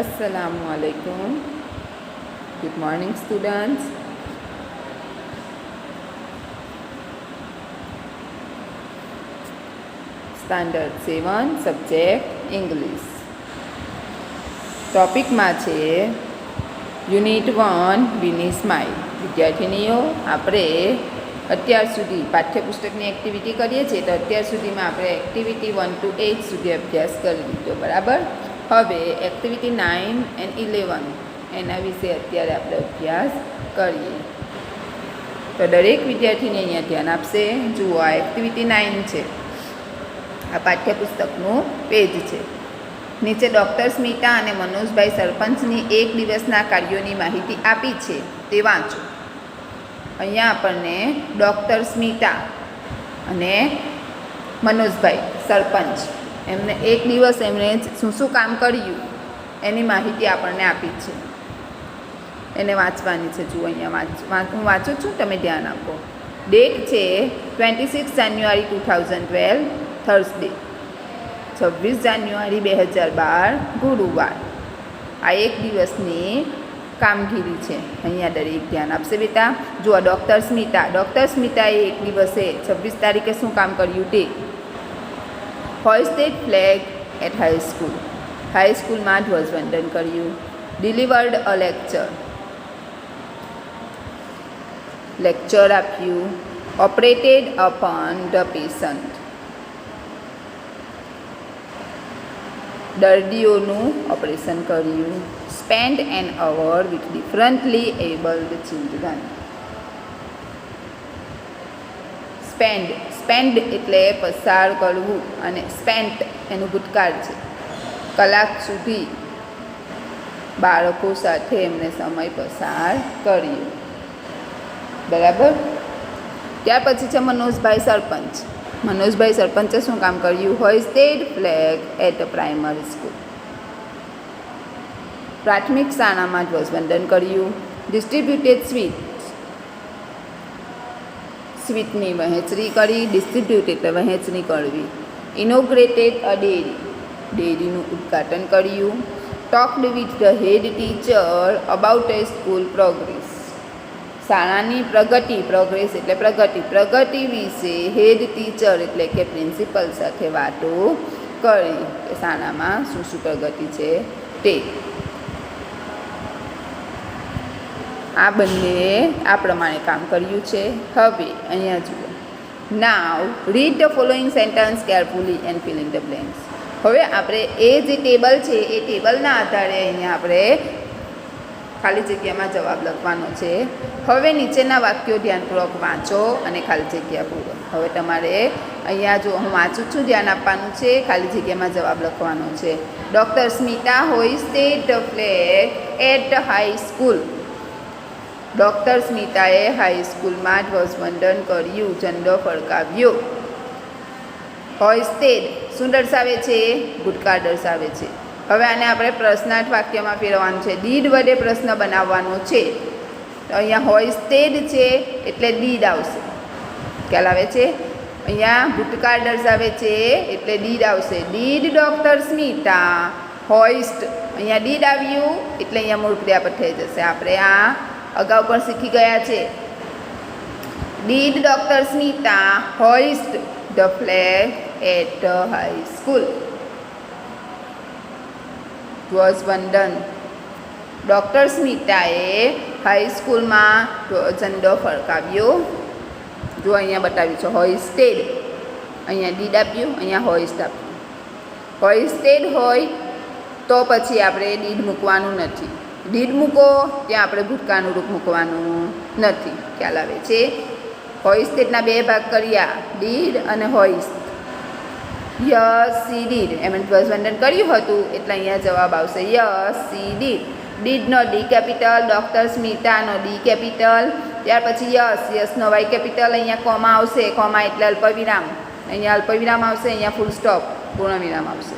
Assalamualaikum. Good morning, students. Standard 7 subject English. ટોપિકમાં છે unit 1 વિની smile. વિદ્યાર્થીનીઓ, આપણે અત્યાર સુધી પાઠ્યપુસ્તકની એક્ટિવિટી કરીએ છીએ તો અત્યાર સુધીમાં આપણે એક્ટિવિટી 1 to 8 સુધી અભ્યાસ કરી લીધો, બરાબર. હવે એક્ટિવિટી 9 and 11 એના વિશે અત્યારે આપણે અભ્યાસ કરીએ. તો દરેક વિદ્યાર્થીને અહીંયા ધ્યાન આપશે. જુઓ, આ એક્ટિવિટી 9 છે. આ પાઠ્યપુસ્તકનું પેજ છે. નીચે ડૉક્ટર સ્મિતા અને મનોજભાઈ સરપંચની એક દિવસના કાર્યોની માહિતી આપી છે, તે વાંચો. અહીંયા આપણને ડૉક્ટર સ્મિતા અને મનોજભાઈ સરપંચ એમને એક દિવસ એમણે શું શું કામ કર્યું એની માહિતી આપણને આપી છે. એને વાંચવાની છે. જુઓ, અહીંયા હું વાંચું છું, તમે ધ્યાન આપો. ડેટ છે 26 જાન્યુઆરી 2012 થર્સડે, 26 જાન્યુઆરી 2012 ગુરુવાર. આ એક દિવસની કામગીરી છે. અહીંયા દરેક ધ્યાન આપશે બેટા. જુઓ, ડૉક્ટર સ્મિતાએ એક દિવસે 26 તારીખે શું કામ કર્યું તે હોઇસ્ટેડ ફ્લેગ એટ હાઈસ્કૂલ, હાઈસ્કૂલમાં ધ્વજવંદન કર્યું. ડિલિવર્ડ અ લેક્ચર આપ્યું. ઓપરેટેડ અપોન ધ પેશન્ટ, દર્દીઓનું ઓપરેશન કર્યું. Spend an hour with differently abled children. Spend એટલે પસાર કરવું અને સ્પેન્ટ એનું ભૂતકાળ છે. કલાક સુધી બાળકો સાથે એમને સમય પસાર કર્યો, બરાબર. ત્યાર પછી છે મનોજભાઈ સરપંચે શું કામ કર્યું? હોઇસ્ટેડ ફ્લેગ એટ પ્રાઇમરી સ્કૂલ, પ્રાથમિક શાળામાં ધ્વજવંદન કર્યું. ડિસ્ટ્રીબ્યુટેડ સ્વીટની વહેંચણી કરી. ડિસ્ટ્રીબ્યુટ એટલે વહેંચણી કરવી. ઇનોગ્રેટેડ અ ડેરીનું ઉદ્ઘાટન કર્યું. Talked with the head teacher about a school progress, શાળાની પ્રોગ્રેસ એટલે પ્રગતિ વિશે હેડ ટીચર એટલે કે પ્રિન્સિપલ સાથે વાતો કરી કે શાળામાં શું શું પ્રગતિ છે તે. આ બંને આ પ્રમાણે કામ કર્યું છે. હવે અહીંયા જુઓ. Now read the following sentence carefully and fill in the blanks. હવે આપણે એ જે ટેબલ છે એ ટેબલના આધારે અહીંયા આપણે ખાલી જગ્યામાં જવાબ લખવાનો છે. હવે નીચેના વાક્યો ધ્યાનપૂર્વક વાંચો અને ખાલી જગ્યા પૂરો. હવે તમારે અહીંયા જો હું વાંચું છું, ધ્યાન આપવાનું છે. ખાલી જગ્યામાં જવાબ લખવાનો છે. Doctor Smita hoisted the flag at the high school. Doctor સ્મિતાએ હાઈસ્કૂલમાં ધ્વજવંદન કર્યું, ઝંડો ફરકાવ્યો. હોઇસ્ટેડ શું દર્શાવે છે? ભૂતકાળ દર્શાવે છે. હવે આને આપણે પ્રશ્નાર્થ વાક્યમાં ફેરવવાનું છે. ડીડ વડે પ્રશ્ન બનાવવાનો છે. તો અહીંયા હોઇસ્ટેડ છે એટલે ડીડ આવશે. ખ્યાલ આવે છે? અહીંયા ભૂતકાળ દર્શાવે છે એટલે ડીડ આવશે. ડીડ ડૉક્ટર સ્મિતા હોઇસ્ટ, અહીંયા ડીડ આવ્યું એટલે અહીંયા મૂળ ક્રિયાપદ થઈ જશે. આપણે આ અગાઉ પણ શીખી ગયા છે. Did doctor Smita hoist the flag at the high school. ધ્વજવંદન. ડૉક્ટર સ્મિતાએ હાઈસ્કૂલમાં ઝંડો ફરકાવ્યો. જો અહીંયા બતાવ્યું છે હોઇસ્ટેડ, અહીંયા ડીડ આપ્યું, અહીંયા હોઇસ્ટ આપ્યું. હોઇસ્ટેડ હોય તો પછી આપણે ડીડ મૂકવાનું નથી. ડીડ મૂકો ત્યાં આપણે ભૂતકાળનું રૂપ મૂકવાનું નથી. ખ્યાલ આવે છે? હોઇસ્ટેડના બે ભાગ કર્યા, ડીડ અને હોઇસ્ટ. યસ સી ડીડ, એમણે ધ્વજવંદન કર્યું હતું એટલે અહીંયા જવાબ આવશે યસ સી ડીડ. ડીડનો ડી કેપિટલ, ડૉક્ટર સ્મિતાનો ડી કેપિટલ. ત્યાર પછી યસનો વાય કેપિટલ. અહીંયા કોમા આવશે, કોમા એટલે અલ્પવિરામ. અહીંયા અલ્પવિરામ આવશે, અહીંયા ફૂલ સ્ટોપ પૂર્ણવિરામ આવશે.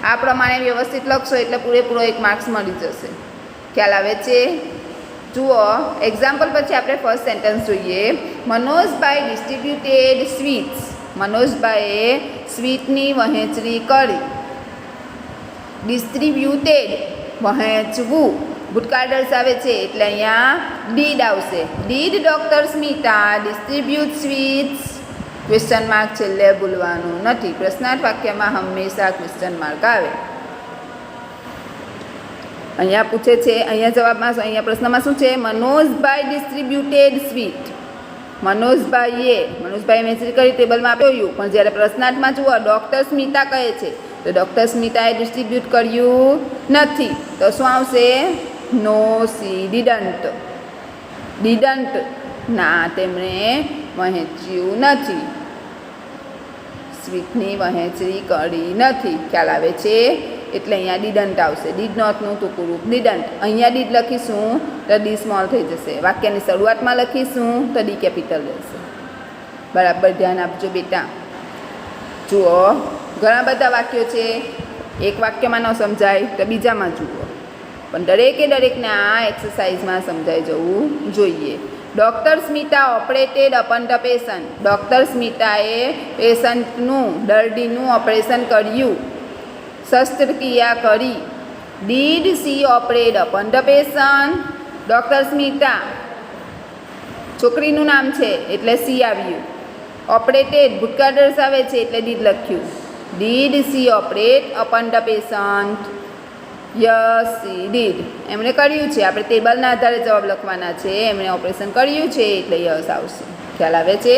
આ પ્રમાણે વ્યવસ્થિત લખશો એટલે પૂરેપૂરો 1 માર્ક્સ મળી જશે. ખ્યાલ આવે છે? જુઓ, એક્ઝામ્પલ પછી આપણે ફર્સ્ટ સેન્ટેન્સ જોઈએ. મનોજભાઈ ડિસ્ટ્રીબ્યુટેડ સ્વીટ્સ. મનોજભાઈએ સ્વીટની વહેંચણી કરી. ડિસ્ટ્રીબ્યુટેડ વહેંચવું. ભૂતકાળ દર્શાવે છે એટલે અહીંયા ડીડ આવશે. Did doctor Smita distribute sweets? Question mark છેલ્લે ભૂલવાનું નથી. પ્રશ્નાર્થ વાક્યમાં હંમેશા ક્વેશ્ચન માર્ક આવે. અહીંયા પૂછે છે, અહીંયા જવાબમાં, અહીંયા પ્રશ્નમાં શું છે? મનોજભાઈ ડિસ્ટ્રીબ્યુટેડ સ્વીટ. મનોજભાઈએ મહેસૂરી કરી ટેબલમાં જોયું, પણ જ્યારે પ્રશ્નાર્થમાં જુઓ ડૉક્ટર સ્મિતા કહે છે તો ડૉક્ટર સ્મિતાએ ડિસ્ટ્રીબ્યુટ કર્યું નથી. તો શું આવશે? No, she didn't. ડીડન્ટ, ના, તેમણે વહેંચ્યું નથી. સ્વીટની વહેંચણી કરી નથી. ખ્યાલ આવે છે? એટલે અહીંયા ડીડન્ટ આવશે. ડીડ નોટનું ટૂંકું રૂપ ડીડન્ટ. અહીંયા ડીડ લખીશું તો ડી સ્મોલ થઈ જશે. વાક્યની શરૂઆતમાં લખીશું તો ડી કેપિટલ રહેશે. બરાબર ધ્યાન આપજો બેટા. જુઓ, ઘણા બધા વાક્યો છે. એક વાક્યમાં ન સમજાય તો બીજામાં જુઓ, પણ દરેકને આ એક્સરસાઇઝમાં સમજાઈ જવું જોઈએ. Doctor Smita operated upon the patient. Doctor સ્મિતાએ પેશન્ટનું, દર્દીનું ઓપરેશન કર્યું, શસ્ત્રક્રિયા કરી. Did she operate upon the patient? Doctor Smita છોકરીનું નામ છે એટલે સી આવ્યું. ઓપરેટેડ ભૂતકાળ દર્શાવે છે એટલે ડીડ લખ્યું. Did she operate upon the patient? Yes, she did. એમણે કર્યું છે. આપણે ટેબલના આધારે જવાબ લખવાના છે. એમણે ઓપરેશન કર્યું છે એટલે યસ આવશે. ખ્યાલ આવે છે?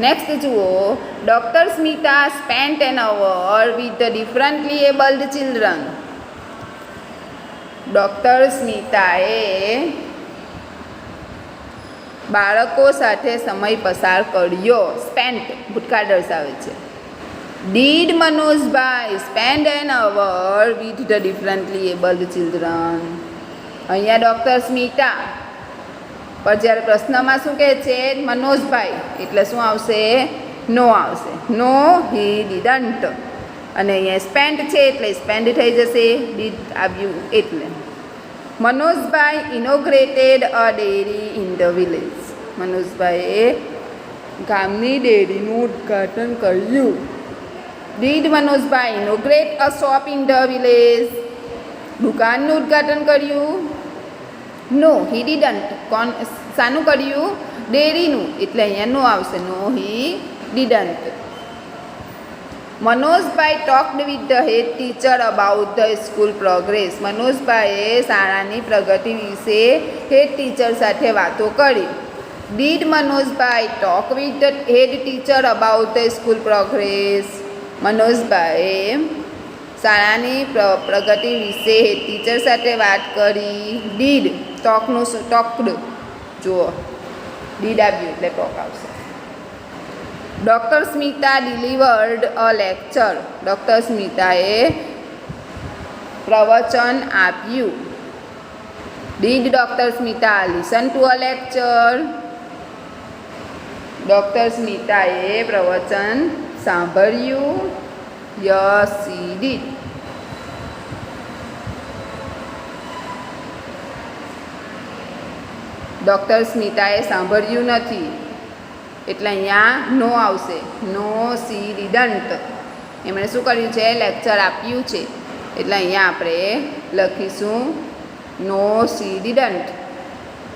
નેક્સ્ટ જુઓ, doctor Smita spent an hour with the differently abled children. Doctor સ્મિતાએ બાળકો સાથે સમય પસાર કર્યો. સ્પેન્ટ ભૂતકાળ દર્શાવે છે. Did Manojbhai spend an hour with the differently abled children? અહીંયા ડૉક્ટર સ્મિતા, પણ જ્યારે પ્રશ્નમાં શું કહે છે? મનોજભાઈ, એટલે શું આવશે? નો આવશે. No, he didn't. અને અહીંયા સ્પેન્ડ છે એટલે સ્પેન્ડ થઈ જશે. ડીડ આવ્યું એટલે. મનોજભાઈ ઇનોગ્રેટેડ અ ડેરી ઇન ધ વિલેજ. મનોજભાઈએ ગામની ડેરીનું ઉદ્ઘાટન કર્યું. Did Manojbhai inaugurate a shop in the village? દુકાનનું ઉદ્ઘાટન કર્યું? નો, હી ડીડન્ટ. શાનું કર્યું? ડેરીનું. એટલે અહીંયા નો આવશે. No, he didn't. Manojbhai talked with the head teacher about the school progress. મનોજભાઈએ શાળાની પ્રગતિ વિશે હેડ ટીચર સાથે વાતો કરી. Did Manojbhai talk with the head teacher about the school progress? મનોજભાઈએ શાળાની પ્રગતિ વિશે હેડ ટીચર સાથે વાત કરી. ડીડ, ટોકનું શું? ટોક્ડ. જુઓ, ડીડ આવ્યું એટલે ટોક આવશે. Doctor Smita delivered a lecture. Doctor સ્મિતાએ પ્રવચન આપ્યું. Did doctor Smita listen to a lecture? Doctor સ્મિતાએ પ્રવચન સાંભળ્યું. Yes, she did. ડૉક્ટર સ્મિતાએ સાંભળ્યું નથી એટલે અહીંયા નો આવશે. No, she didn't. એમણે શું કર્યું છે? લેક્ચર આપ્યું છે એટલે અહીંયા આપણે લખીશું નો, સી ડીડન્ટ.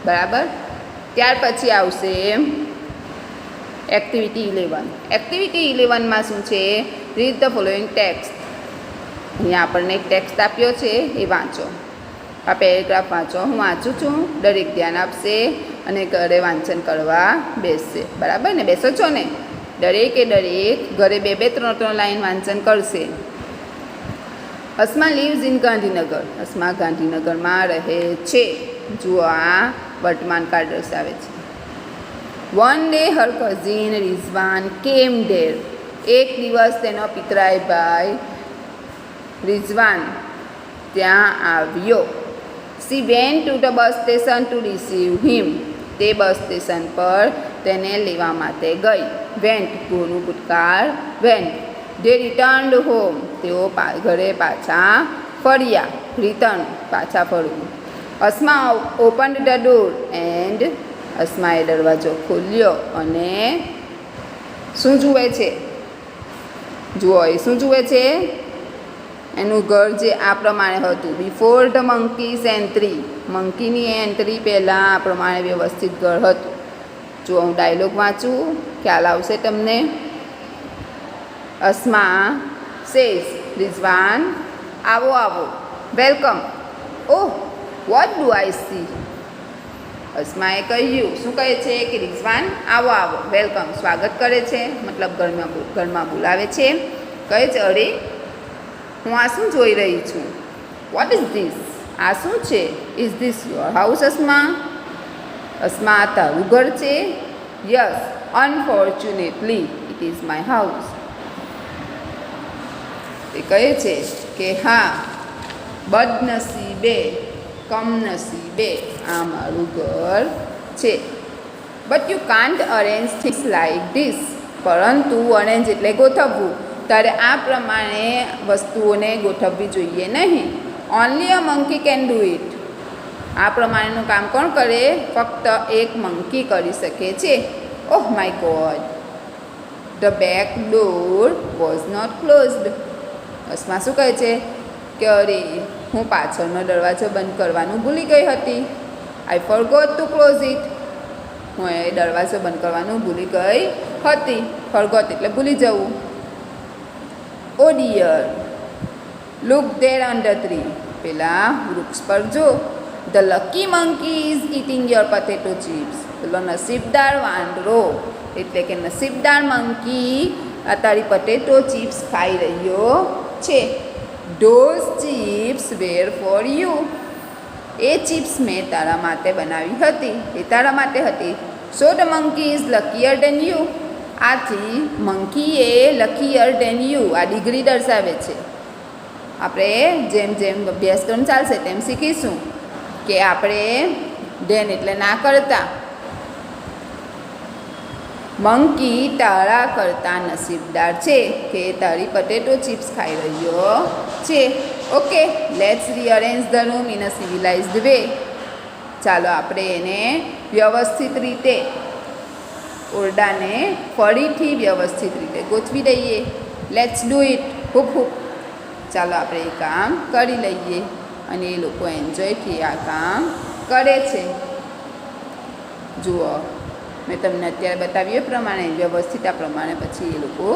બરાબર. ત્યાર પછી આવશે એક્ટિવિટી 11. એક્ટિવિટી 11માં શું છે? Read the following text. અહીંયા આપણને એક ટેક્સ્ટ આપ્યો છે, એ વાંચો. આ પેરેગ્રાફ વાંચો. હું વાંચું છું, દરેક ધ્યાન આપશે અને ઘરે વાંચન કરવા બેસશે. બરાબર ને? બેસો છો ને? દરેક ઘરે 2-3 લાઈન વાંચન કરશે. Asma lives in Gandhinagar. અસ્મા ગાંધીનગરમાં રહે છે. જુઓ, આ વર્તમાન કાળ દર્શાવે છે. One day her cousin Rizwan came there. એક દિવસ તેનો પિતરાઈ ભાઈ રિઝવાન ત્યાં આવ્યો. She went to the bus station to receive him. તે બસ સ્ટેશન પર તેને લેવા માટે ગઈ. વેન્ટ ગોનું ભૂતકાળ વેન્ટ. They returned home. તેઓ ઘરે પાછા ફર્યા. રિટર્ન પાછા ફરવું. Asma opened the door and અસ્માએ દરવાજો ખોલ્યો અને શું જુએ છે? જુઓ, એ શું જુએ છે? એનું ઘર જે આ પ્રમાણે હતું. બિફોર ધ મંકીઝ એન્ટ્રી, મંકીની એન્ટ્રી પહેલાં આ પ્રમાણે વ્યવસ્થિત ઘર હતું. જો હું ડાયલોગ વાંચું, ખ્યાલ આવશે તમને. અસ્મા સેઝ, રિઝવાન આવો આવો, welcome. Oh, what do I see? અસ્માએ કહ્યું, શું કહે છે કે રિઝવાન આવો આવો, વેલકમ, સ્વાગત કરે છે, મતલબ ઘરમાં બોલાવે છે. કહે છે, અરે હું આ શું જોઈ રહી છું? What is this? આ શું છે? Is this your house Asma? Asma, આ તારું ઘર છે? Yes, unfortunately it is my house. એ કહે છે કે હા, બદનસીબે, કમનસીબે આ મારું ઘર છે. But you can't arrange things like this. પરંતુ અરેન્જ એટલે ગોઠવવું. ત્યારે આ પ્રમાણે વસ્તુઓને ગોઠવવી જોઈએ નહીં. Only a monkey can do it. આ પ્રમાણેનું કામ કોણ કરે? ફક્ત એક મંકી કરી શકે છે. Oh my god, the back door was not closed. Asma શું કહે છે કે અરે હું પાછળનો દરવાજો બંધ કરવાનું ભૂલી ગઈ હતી. I forgot two close it. હું એ દરવાજો બંધ કરવાનું ભૂલી ગઈ હતી. ફોરગોટ એટલે ભૂલી જવું. Oh dear, look there under tree. પેલા વૃક્ષ પર જો. The lucky monkey is eating your potato chips. પેલો નસીબદાર વાંદરો એટલે કે નસીબદાર મંકી આ તારી પોટેટો ચિપ્સ ખાઈ રહ્યો છે. Those chips were for you. એ ચિપ્સ મેં તારા માટે બનાવી હતી, એ તારા માટે હતી. So the monkey is luckier than you. આથી મંકી એ લકીયર દેન યુ આ ડિગ્રી દર્શાવે છે. આપણે જેમ જેમ અભ્યાસક્રમ ચાલશે તેમ શીખીશું કે આપણે ધેન એટલે ના કરતા. મંકી તારા કરતાં નસીબદાર છે કે તારી પોટેટો ચિપ્સ ખાઈ રહ્યો છે. Okay, let's rearrange the room in a civilised way. ચાલો આપણે એને વ્યવસ્થિત રીતે ઓરડાને ફરીથી વ્યવસ્થિત રીતે ગોઠવી દઈએ. Let's do it. હુપ હુપ. ચાલો આપણે એ કામ કરી લઈએ. અને એ લોકો એન્જોયથી આ કામ કરે છે. જુઓ, મેં તમને અત્યારે બતાવ્યું એ પ્રમાણે વ્યવસ્થિત આ પ્રમાણે પછી એ લોકો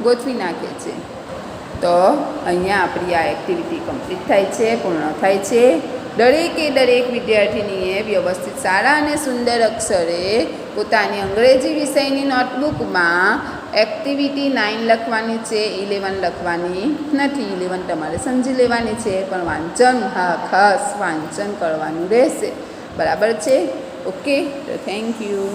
ગોઠવી નાખે છે. તો અહીંયા આપણી આ એક્ટિવિટી કમ્પ્લીટ થાય છે, પૂર્ણ થાય છે. દરેકે દરેક વિદ્યાર્થીનીએ વ્યવસ્થિત સારા અને સુંદર અક્ષરે પોતાની અંગ્રેજી વિષયની નોટબુકમાં એક્ટિવિટી 9 લખવાની છે, 11 લખવાની નથી. 11 તમારે સમજી લેવાની છે, પણ વાંચન, હા ખાસ વાંચન કરવાનું રહેશે. બરાબર છે? ઓકે, તો થેન્ક યુ.